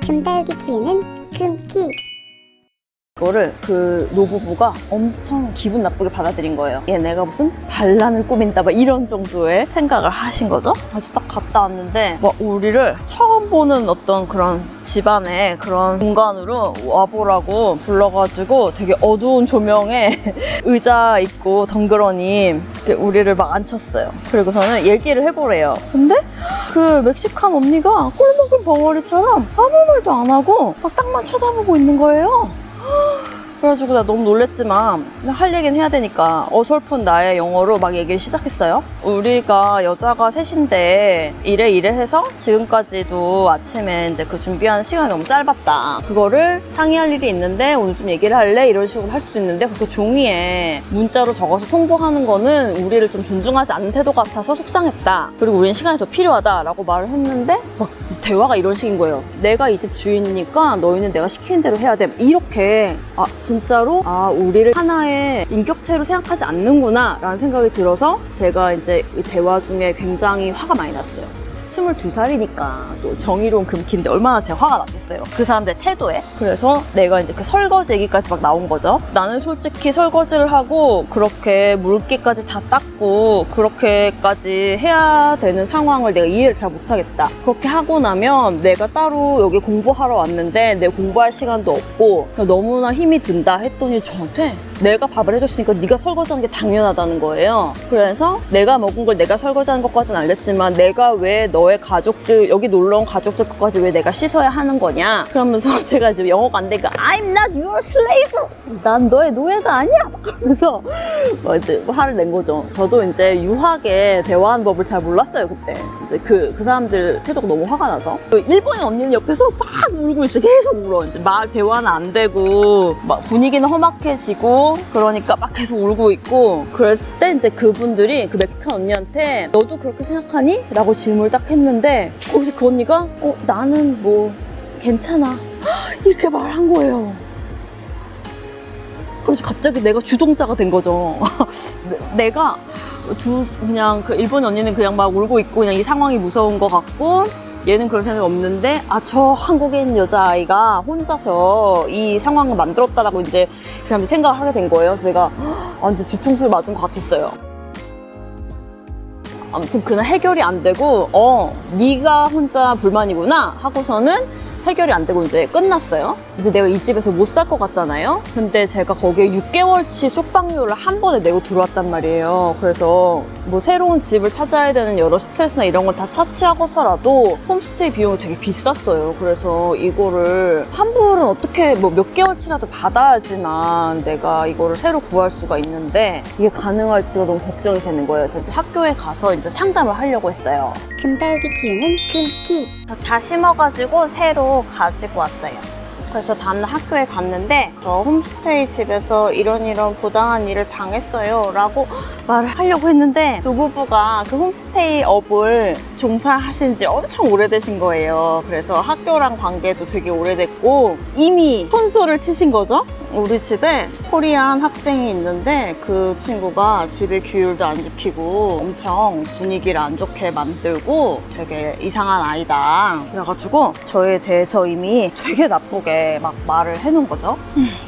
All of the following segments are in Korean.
금달기 키우는 금키. 이거를 그 노부부가 엄청 기분 나쁘게 받아들인 거예요. 얘네가 무슨 반란을 꾸민다 막 이런 정도의 생각을 하신 거죠. 아주 딱 갔다 왔는데 막 우리를 처음 보는 어떤 그런 집안의 그런 공간으로 와보라고 불러가지고 되게 어두운 조명에 의자 있고 덩그러니 우리를 막 앉혔어요. 그리고서는 얘기를 해보래요. 근데 그 멕시칸 언니가 꼴먹은 벙어리처럼 아무 말도 안 하고 막 딱만 쳐다보고 있는 거예요. 그래가지고 나 너무 놀랬지만 할 얘기는 해야 되니까 어설픈 나의 영어로 막 얘기를 시작했어요. 우리가 여자가 셋인데 이래 해서 지금까지도 아침에 이제 그 준비하는 시간이 너무 짧았다. 그거를 상의할 일이 있는데 오늘 좀 얘기를 할래? 이런 식으로 할 수도 있는데 그렇게 종이에 문자로 적어서 통보하는 거는 우리를 좀 존중하지 않는 태도 같아서 속상했다. 그리고 우리는 시간이 더 필요하다라고 말을 했는데 막 대화가 이런 식인 거예요. 내가 이 집 주인이니까 너희는 내가 시키는 대로 해야 돼. 이렇게 진짜로 우리를 하나의 인격체로 생각하지 않는구나 라는 생각이 들어서 제가 이제 이 대화 중에 굉장히 화가 많이 났어요. 22살이니까 또 정의로운 금키인데 얼마나 제가 화가 났겠어요. 그 사람들의 태도에. 그래서 내가 이제 그 설거지 얘기까지 막 나온 거죠. 나는 솔직히 설거지를 하고 그렇게 물기까지 다 닦고 그렇게까지 해야 되는 상황을 내가 이해를 잘 못하겠다. 그렇게 하고 나면 내가 따로 여기 공부하러 왔는데 내 공부할 시간도 없고 너무나 힘이 든다 했더니 저한테 내가 밥을 해줬으니까 네가 설거지하는 게 당연하다는 거예요. 그래서 내가 먹은 걸 내가 설거지하는 것까지는 알겠지만 내가 왜 너의 가족들, 여기 놀러 온 가족들 것까지 왜 내가 씻어야 하는 거냐? 그러면서 제가 이제 영어가 안 되니까 I'm not your slave! 난 너의 노예가 아니야! 그러면서 이제 화를 낸 거죠. 저도 이제 유하게 대화하는 법을 잘 몰랐어요, 그때. 이제 그 사람들 태도가 너무 화가 나서. 일본인 언니는 옆에서 막 울고 있어. 계속 울어. 이제 대화는 안 되고, 막 분위기는 험악해지고, 그러니까 막 계속 울고 있고. 그랬을 때 이제 그분들이 그 멕시칸 언니한테 너도 그렇게 생각하니? 라고 질문을 딱 했는데, 거기서 그 언니가 나는 뭐 괜찮아. 이렇게 말한 거예요. 그래서 갑자기 내가 주동자가 된 거죠. 내가 그냥 그 일본 언니는 그냥 막 울고 있고 그냥 이 상황이 무서운 것 같고 얘는 그런 생각이 없는데 저 한국인 여자아이가 혼자서 이 상황을 만들었다라고 이제 그 사람들이 생각을 하게 된 거예요. 그래서 내가 완전 뒤통수를 맞은 것 같았어요. 아무튼 그날 해결이 안 되고 네가 혼자 불만이구나 하고서는 해결이 안 되고 이제 끝났어요. 이제 내가 이 집에서 못 살 것 같잖아요. 근데 제가 거기에 6개월치 숙박료를 한 번에 내고 들어왔단 말이에요. 그래서 뭐 새로운 집을 찾아야 되는 여러 스트레스나 이런 건 다 차치하고서라도 홈스테이 비용이 되게 비쌌어요. 그래서 이거를 환불은 어떻게 뭐 몇 개월치라도 받아야지만 내가 이거를 새로 구할 수가 있는데 이게 가능할지가 너무 걱정이 되는 거예요. 그래서 이제 학교에 가서 이제 상담을 하려고 했어요. 금달기 키우는 금키. 다 심어가지고 새로 가지고 왔어요. 그래서 다음날 학교에 갔는데 저 홈스테이 집에서 이런 부당한 일을 당했어요 라고 말을 하려고 했는데 노부부가 그 홈스테이 업을 종사하신 지 엄청 오래되신 거예요. 그래서 학교랑 관계도 되게 오래됐고 이미 혼수를 치신 거죠. 우리 집에 코리안 학생이 있는데 그 친구가 집에 규율도 안 지키고 엄청 분위기를 안 좋게 만들고 되게 이상한 아이다. 그래가지고 저에 대해서 이미 되게 나쁘게 막 말을 해놓은 거죠.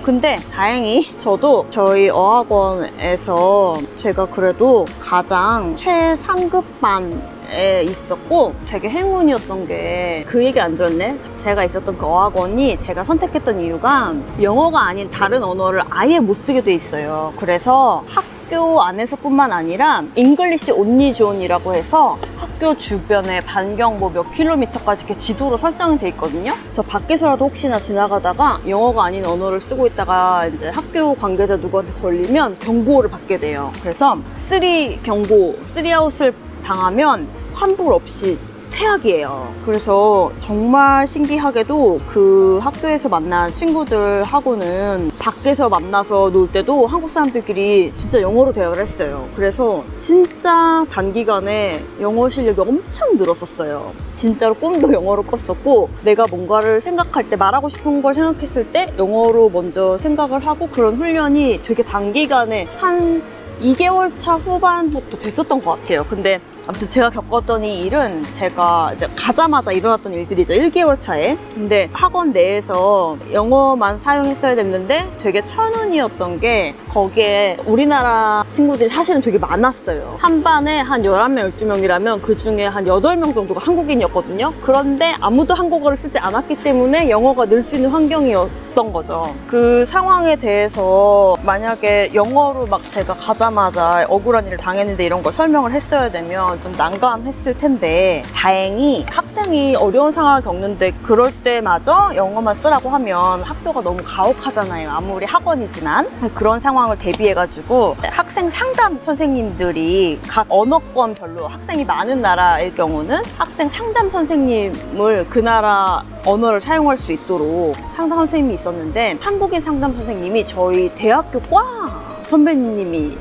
근데 다행히 저도 저희 어학원에서 제가 그래도 가장 최상급반에 있었고 되게 행운이었던 게 그 얘기 안 들었네? 제가 있었던 그 어학원이 제가 선택했던 이유가 영어가 아닌 다른 언어를 아예 못 쓰게 돼 있어요. 그래서 학교 안에서뿐만 아니라 잉글리시 온리 존이라고 해서 학교 주변에 반경 뭐 몇 킬로미터까지 이렇게 지도로 설정이 돼 있거든요. 그래서 밖에서라도 혹시나 지나가다가 영어가 아닌 언어를 쓰고 있다가 이제 학교 관계자 누구한테 걸리면 경고를 받게 돼요. 그래서 3아웃을 당하면 환불 없이 퇴학이에요. 그래서 정말 신기하게도 그 학교에서 만난 친구들하고는 밖에서 만나서 놀 때도 한국 사람들끼리 진짜 영어로 대화를 했어요. 그래서 진짜 단기간에 영어 실력이 엄청 늘었었어요. 진짜로 꿈도 영어로 꿨었고 내가 뭔가를 생각할 때 말하고 싶은 걸 생각했을 때 영어로 먼저 생각을 하고 그런 훈련이 되게 단기간에 한 2개월 차 후반부터 됐었던 것 같아요. 근데 아무튼 제가 겪었던 이 일은 제가 이제 가자마자 일어났던 일들이죠. 1개월 차에. 근데 학원 내에서 영어만 사용했어야 됐는데 되게 천운이었던 게 거기에 우리나라 친구들이 사실은 되게 많았어요. 한 반에 한 11명, 12명이라면 그 중에 한 8명 정도가 한국인이었거든요. 그런데 아무도 한국어를 쓰지 않았기 때문에 영어가 늘 수 있는 환경이었던 거죠. 그 상황에 대해서 만약에 영어로 막 제가 가자마자 억울한 일을 당했는데 이런 걸 설명을 했어야 되면 좀 난감했을 텐데 다행히 학생이 어려운 상황을 겪는데 그럴 때마저 영어만 쓰라고 하면 학교가 너무 가혹하잖아요. 아무리 학원이지만 그런 상황을 대비해가지고 학생 상담 선생님들이 각 언어권별로 학생이 많은 나라의 경우는 학생 상담 선생님을 그 나라 언어를 사용할 수 있도록 상담 선생님이 있었는데 한국인 상담 선생님이 저희 대학교 과 선배님이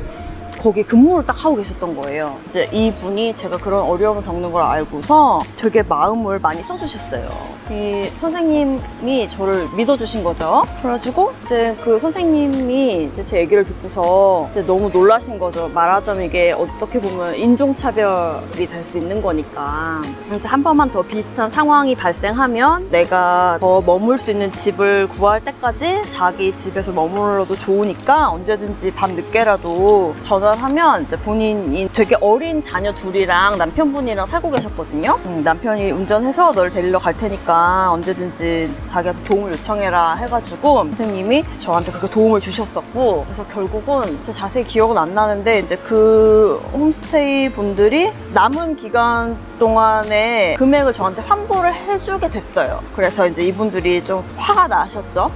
거기 근무를 딱 하고 계셨던 거예요. 이제 이분이 제가 그런 어려움을 겪는 걸 알고서 되게 마음을 많이 써주셨어요. 이 선생님이 저를 믿어주신 거죠. 그래가지고 이제 그 선생님이 이제 제 얘기를 듣고서 이제 너무 놀라신 거죠. 말하자면 이게 어떻게 보면 인종차별이 될 수 있는 거니까. 이제 한 번만 더 비슷한 상황이 발생하면 내가 더 머물 수 있는 집을 구할 때까지 자기 집에서 머물러도 좋으니까 언제든지 밤늦게라도 전화를 하면 이제 본인이 되게 어린 자녀 둘이랑 남편분이랑 살고 계셨거든요. 남편이 운전해서 널 데리러 갈 테니까 언제든지 자기한테 도움을 요청해라 해가지고 선생님이 저한테 그렇게 도움을 주셨었고, 그래서 결국은 제 자세히 기억은 안 나는데 이제 그 홈스테이 분들이 남은 기간 동안에 금액을 저한테 환불을 해주게 됐어요. 그래서 이제 이분들이 좀 화가 나셨죠.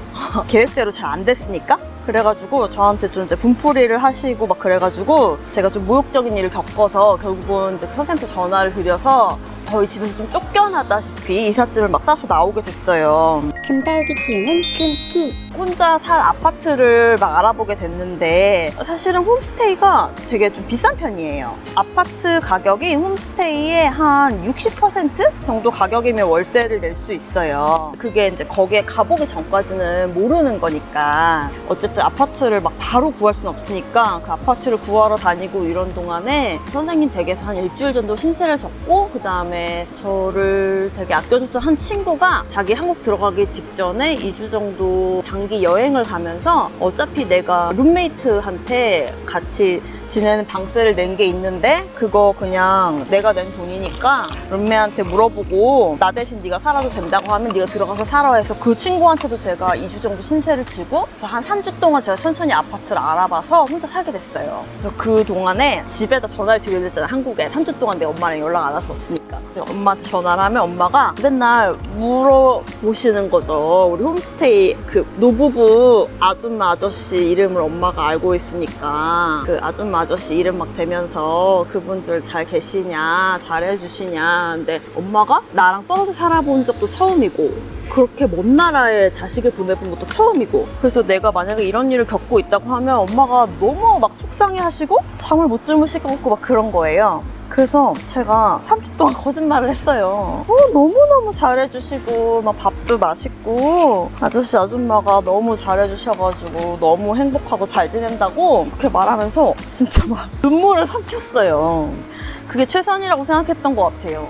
계획대로 잘 안 됐으니까. 그래가지고 저한테 좀 이제 분풀이를 하시고 막 그래가지고 제가 좀 모욕적인 일을 겪어서 결국은 이제 선생님한테 전화를 드려서 저희 집에서 좀 쫓겨나다시피 이삿짐을 막 싸서 나오게 됐어요. 금달기 키우는 금키. 혼자 살 아파트를 막 알아보게 됐는데 사실은 홈스테이가 되게 좀 비싼 편이에요. 아파트 가격이 홈스테이의 한 60% 정도 가격이면 월세를 낼 수 있어요. 그게 이제 거기에 가보기 전까지는 모르는 거니까 어쨌든 아파트를 막 바로 구할 수는 없으니까 그 아파트를 구하러 다니고 이런 동안에 선생님 댁에서 한 일주일 정도 신세를 졌고, 그 다음에 저를 되게 아껴줬던 한 친구가 자기 한국 들어가기 직전에 2주 정도 장기 여행을 가면서 어차피 내가 룸메이트한테 같이 지내는 방세를 낸 게 있는데 그거 그냥 내가 낸 돈이니까 룸메한테 물어보고 나 대신 네가 살아도 된다고 하면 네가 들어가서 살아 해서 그 친구한테도 제가 2주 정도 신세를 지고 그래서 한 3주 동안 제가 천천히 아파트를 알아봐서 혼자 살게 됐어요. 그래서 그 동안에 집에다 전화를 드려야 되잖아요. 한국에 3주 동안 내 엄마랑 연락 안 할 수 없으니까. 그래서 엄마한테 전화를 하면 엄마가 맨날 물어보시는 거죠. 우리 홈스테이 그 노부부 아줌마 아저씨 이름을 엄마가 알고 있으니까 그 아줌마 아저씨 이름 막 대면서 그분들 잘 계시냐, 잘 해주시냐. 근데 엄마가 나랑 떨어져 살아본 적도 처음이고 그렇게 먼 나라에 자식을 보내본 것도 처음이고, 그래서 내가 만약에 이런 일을 겪고 있다고 하면 엄마가 너무 막 속상해 하시고 잠을 못 주무실 것 같고 막 그런 거예요. 그래서 제가 3주 동안 거짓말을 했어요. 너무너무 잘해주시고 막 밥도 맛있고 아저씨 아줌마가 너무 잘해주셔가지고 너무 행복하고 잘 지낸다고 그렇게 말하면서 진짜 막 눈물을 삼켰어요. 그게 최선이라고 생각했던 것 같아요.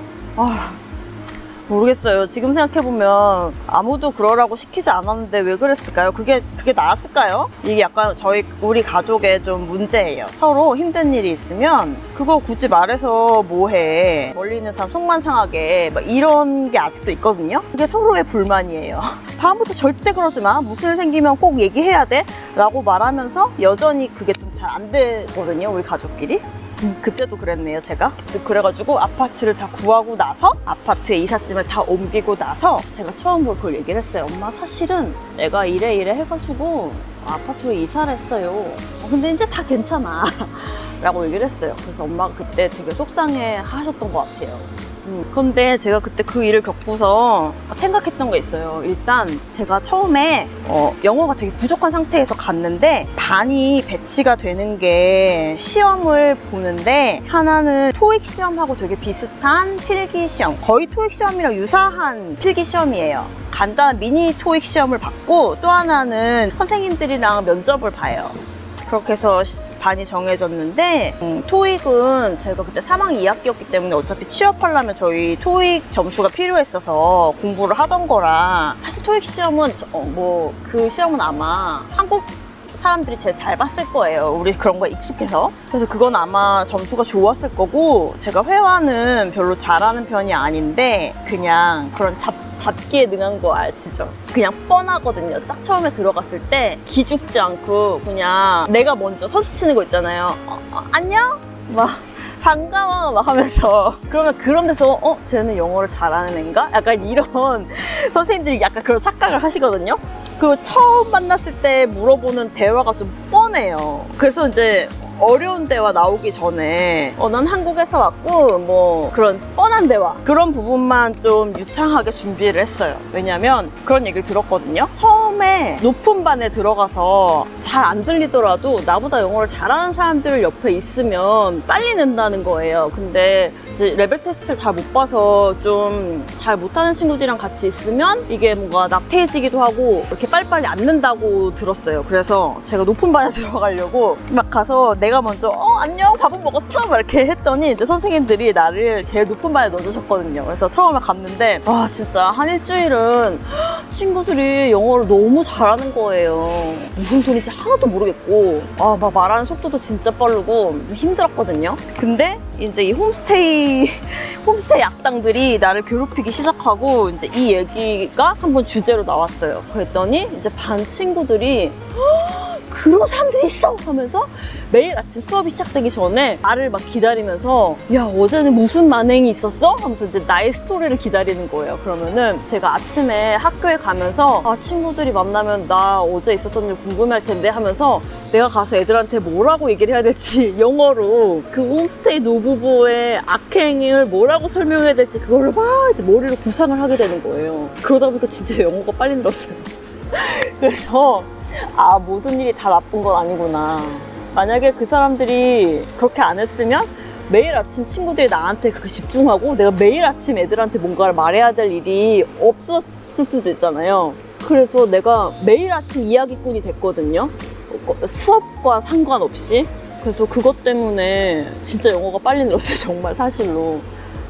모르겠어요. 지금 생각해보면 아무도 그러라고 시키지 않았는데 왜 그랬을까요? 그게 나았을까요? 이게 약간 우리 가족의 좀 문제예요. 서로 힘든 일이 있으면 그거 굳이 말해서 뭐해. 멀리 있는 사람 속만 상하게 막 이런 게 아직도 있거든요. 그게 서로의 불만이에요. 다음부터 절대 그러지 마. 무슨 일 생기면 꼭 얘기해야 돼. 라고 말하면서 여전히 그게 좀 잘 안 되거든요. 우리 가족끼리. 그때도 그랬네요, 제가. 그래가지고 아파트를 다 구하고 나서 아파트에 이삿짐을 다 옮기고 나서 제가 처음으로 그걸 얘기를 했어요. 엄마, 사실은 내가 이래 해가지고 아파트로 이사를 했어요. 근데 이제 다 괜찮아 라고 얘기를 했어요. 그래서 엄마가 그때 되게 속상해 하셨던 것 같아요. 그런데 제가 그때 그 일을 겪고서 생각했던 게 있어요. 일단 제가 처음에 영어가 되게 부족한 상태에서 갔는데 반이 배치가 되는 게 시험을 보는데 하나는 토익 시험하고 되게 비슷한 필기 시험, 거의 토익 시험이랑 유사한 필기 시험이에요. 간단한 미니 토익 시험을 받고 또 하나는 선생님들이랑 면접을 봐요. 그렇게 해서 반이 정해졌는데 토익은 제가 그때 3학 2학기였기 때문에 어차피 취업하려면 저희 토익 점수가 필요했어서 공부를 하던 거라 사실 토익 시험은 그 시험은 아마 한국 사람들이 제일 잘 봤을 거예요. 우리 그런 거에 익숙해서. 그래서 그건 아마 점수가 좋았을 거고 제가 회화는 별로 잘하는 편이 아닌데 그냥 그런 잡기에 능한 거 아시죠? 그냥 뻔하거든요. 딱 처음에 들어갔을 때 기죽지 않고 그냥 내가 먼저 선수 치는 거 있잖아요. 안녕? 막 반가워 막 하면서 그러면 그런 데서 쟤는 영어를 잘하는 애인가? 약간 이런 선생님들이 약간 그런 착각을 하시거든요. 그 처음 만났을 때 물어보는 대화가 좀 뻔해요. 그래서 이제 어려운 대화 나오기 전에 난 한국에서 왔고 뭐 그런 뻔한 대화 그런 부분만 좀 유창하게 준비를 했어요. 왜냐면 그런 얘기를 들었거든요. 처음에 높은 반에 들어가서 잘 안 들리더라도 나보다 영어를 잘하는 사람들 옆에 있으면 빨리 는다는 거예요. 근데 이제 레벨 테스트를 잘 못 봐서 좀 잘 못하는 친구들이랑 같이 있으면 이게 뭔가 나태해지기도 하고 이렇게 빨리빨리 안 는다고 들었어요. 그래서 제가 높은 반에 들어가려고 막 가서 내가 먼저 안녕 밥은 먹었어? 막 이렇게 했더니 이제 선생님들이 나를 제일 높은 반에 넣어주셨거든요. 그래서 처음에 갔는데 와 진짜 한 일주일은 친구들이 영어를 너무 잘하는 거예요. 무슨 소리인지 하나도 모르겠고 막 말하는 속도도 진짜 빠르고 힘들었거든요. 근데 이제 이 홈스테이 악당들이 나를 괴롭히기 시작하고 이제 이 얘기가 한번 주제로 나왔어요. 그랬더니 이제 반 친구들이 그런 사람들이 있어! 하면서 매일 아침 수업이 시작되기 전에 나를 막 기다리면서 야 어제는 무슨 만행이 있었어? 하면서 이제 나의 스토리를 기다리는 거예요. 그러면은 제가 아침에 학교에 가면서 친구들이 만나면 나 어제 있었던 일 궁금해할 텐데 하면서 내가 가서 애들한테 뭐라고 얘기를 해야 될지 영어로 그 홈스테이 노부부의 악행을 뭐라고 설명해야 될지 그거를 막 이제 머리로 구상을 하게 되는 거예요. 그러다 보니까 진짜 영어가 빨리 늘었어요. 그래서 모든 일이 다 나쁜 건 아니구나. 만약에 그 사람들이 그렇게 안 했으면 매일 아침 친구들이 나한테 그렇게 집중하고 내가 매일 아침 애들한테 뭔가를 말해야 될 일이 없었을 수도 있잖아요. 그래서 내가 매일 아침 이야기꾼이 됐거든요. 수업과 상관없이. 그래서 그것 때문에 진짜 영어가 빨리 늘었어요. 정말 사실로.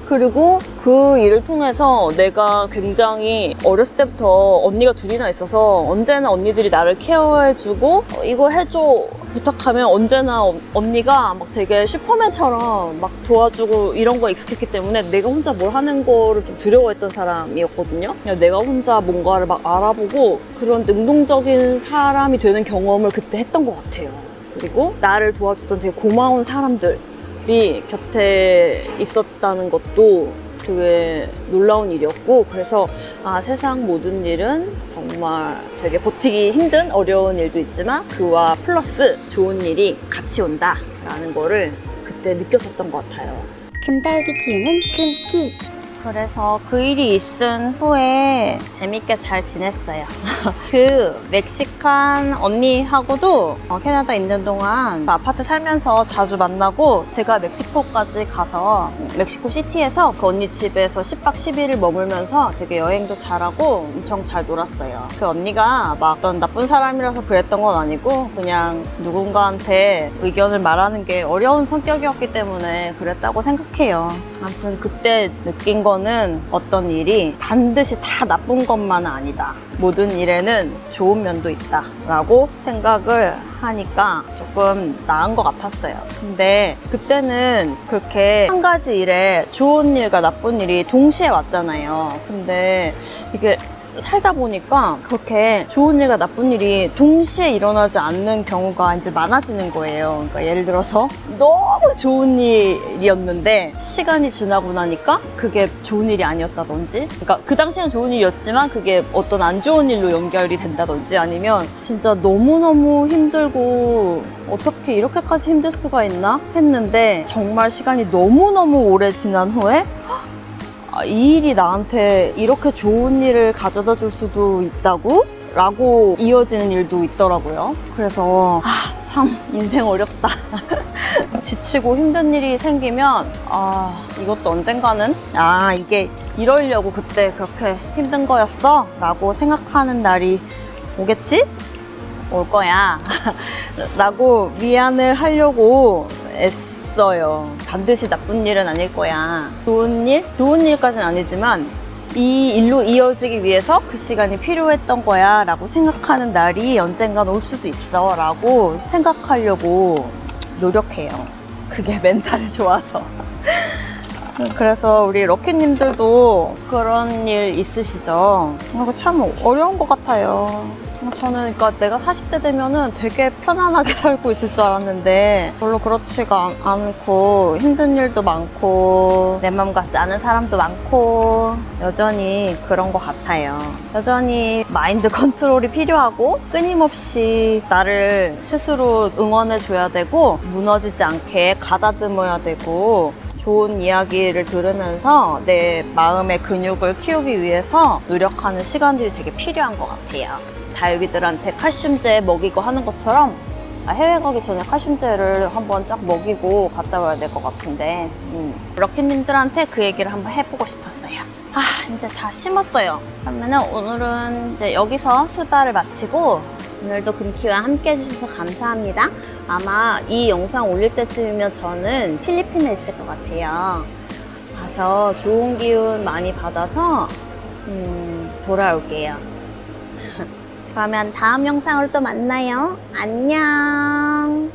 그리고 그 일을 통해서 내가 굉장히 어렸을 때부터 언니가 둘이나 있어서 언제나 언니들이 나를 케어해주고 이거 해줘 부탁하면 언제나 언니가 막 되게 슈퍼맨처럼 막 도와주고 이런 거에 익숙했기 때문에 내가 혼자 뭘 하는 거를 좀 두려워했던 사람이었거든요. 내가 혼자 뭔가를 막 알아보고 그런 능동적인 사람이 되는 경험을 그때 했던 것 같아요. 그리고 나를 도와줬던 되게 고마운 사람들 곁에 있었다는 것도 되게 놀라운 일이었고 그래서 세상 모든 일은 정말 되게 버티기 힘든 어려운 일도 있지만 그와 플러스 좋은 일이 같이 온다 라는 거를 그때 느꼈었던 것 같아요. 금달기 키우는 금키. 그래서 그 일이 있은 후에 재밌게 잘 지냈어요. 그 멕시칸 언니하고도 캐나다 있는 동안 아파트 살면서 자주 만나고 제가 멕시코까지 가서 멕시코 시티에서 그 언니 집에서 10박 10일을 머물면서 되게 여행도 잘하고 엄청 잘 놀았어요. 그 언니가 막 어떤 나쁜 사람이라서 그랬던 건 아니고 그냥 누군가한테 의견을 말하는 게 어려운 성격이었기 때문에 그랬다고 생각해요. 아무튼 그때 느낀 거는 어떤 일이 반드시 다 나쁜 것만은 아니다. 모든 일에는 좋은 면도 있다 라고 생각을 하니까 조금 나은 것 같았어요. 근데 그때는 그렇게 한 가지 일에 좋은 일과 나쁜 일이 동시에 왔잖아요. 근데 이게 살다 보니까 그렇게 좋은 일과 나쁜 일이 동시에 일어나지 않는 경우가 이제 많아지는 거예요. 그러니까 예를 들어서 너무 좋은 일이었는데 시간이 지나고 나니까 그게 좋은 일이 아니었다든지, 그러니까 그 당시엔 좋은 일이었지만 그게 어떤 안 좋은 일로 연결이 된다든지, 아니면 진짜 너무너무 힘들고 어떻게 이렇게까지 힘들 수가 있나 했는데 정말 시간이 너무너무 오래 지난 후에 이 일이 나한테 이렇게 좋은 일을 가져다 줄 수도 있다고? 라고 이어지는 일도 있더라고요. 그래서 참 인생 어렵다. 지치고 힘든 일이 생기면 이것도 언젠가는 이게 이러려고 그때 그렇게 힘든 거였어? 라고 생각하는 날이 오겠지? 올 거야 라고 위안을 하려고 애써요. 반드시 나쁜 일은 아닐 거야. 좋은 일? 좋은 일까지는 아니지만 이 일로 이어지기 위해서 그 시간이 필요했던 거야 라고 생각하는 날이 언젠간 올 수도 있어 라고 생각하려고 노력해요. 그게 멘탈이 좋아서. 그래서 우리 럭키님들도 그런 일 있으시죠? 이거 참 어려운 것 같아요. 저는 그러니까 내가 40대 되면은 되게 편안하게 살고 있을 줄 알았는데 별로 그렇지가 않고 힘든 일도 많고 내 맘 같지 않은 사람도 많고 여전히 그런 것 같아요. 여전히 마인드 컨트롤이 필요하고 끊임없이 나를 스스로 응원해줘야 되고 무너지지 않게 가다듬어야 되고 좋은 이야기를 들으면서 내 마음의 근육을 키우기 위해서 노력하는 시간들이 되게 필요한 것 같아요. 다육이들한테 칼슘제 먹이고 하는 것처럼 해외 가기 전에 칼슘제를 한번 쫙 먹이고 갔다 와야 될 것 같은데 럭키님들한테 그 얘기를 한번 해보고 싶었어요. 이제 다 심었어요. 그러면은 오늘은 이제 여기서 수다를 마치고 오늘도 금키와 함께 해주셔서 감사합니다. 아마 이 영상 올릴 때쯤이면 저는 필리핀에 있을 것 같아요. 가서 좋은 기운 많이 받아서 돌아올게요. 그러면 다음 영상으로 또 만나요. 안녕.